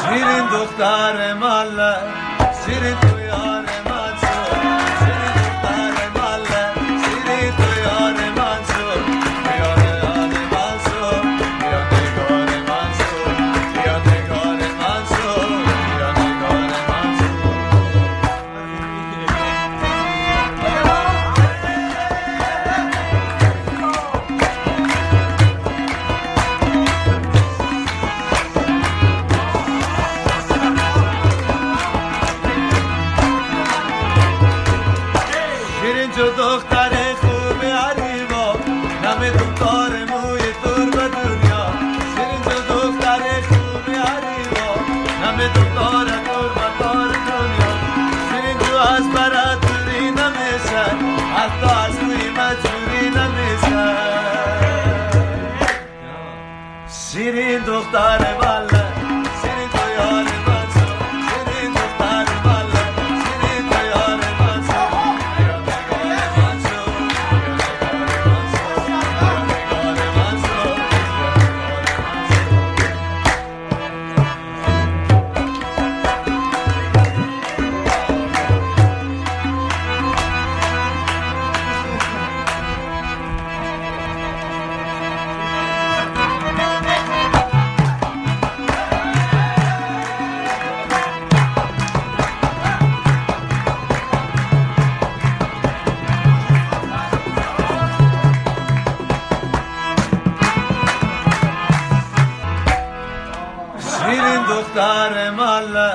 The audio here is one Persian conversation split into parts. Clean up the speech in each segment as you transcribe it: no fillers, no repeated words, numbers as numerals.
شیرین دختر مله شیرین تو یار من شد شیرین دختر مله شیرین تو یار من شد یار من شد یا نگار من شد یا نگار من شد یا نگار من جو دختر خوب عریبا نم دختر موی تور به دنیا شیرین جو دختر خوب عریبا نم دختر تور به تار دنیا شیرین جو از برات دوری نمیشه حتی از روی مجبوری نمیشه شیرین دختر بله شیرین تو یار من شد شیرین دختر بله شیرین تو یار من شد شیرین دختر مله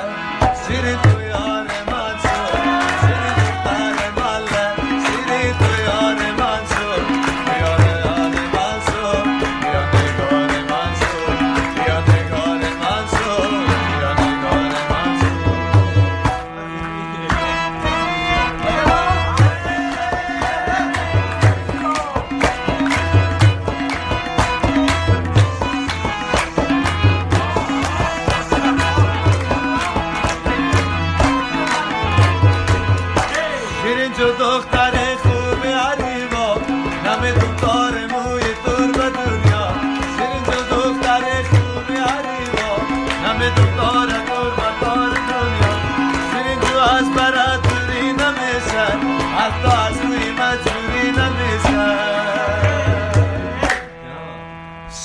شیرین تو یار من شد شیرین دختر مله شیرین تو یار من شد یار من شد یا نگار من شد یا نگار من شد یا نگار من شیرین جو دختر خوب عریبا نم دختر موی تور به دنیا شیرین جو دختر خوب عریبا نم دختر تور به تار دنیا شیرین جو از برات دوری نمیشه حتی از روی مجبوری نمیشه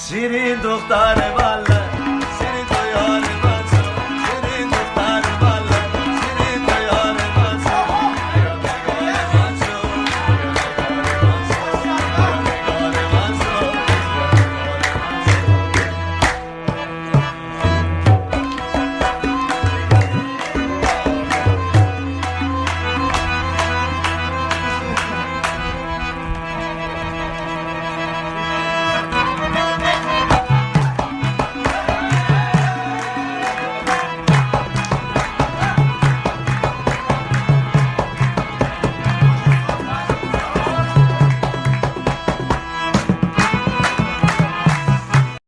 شیرین دختر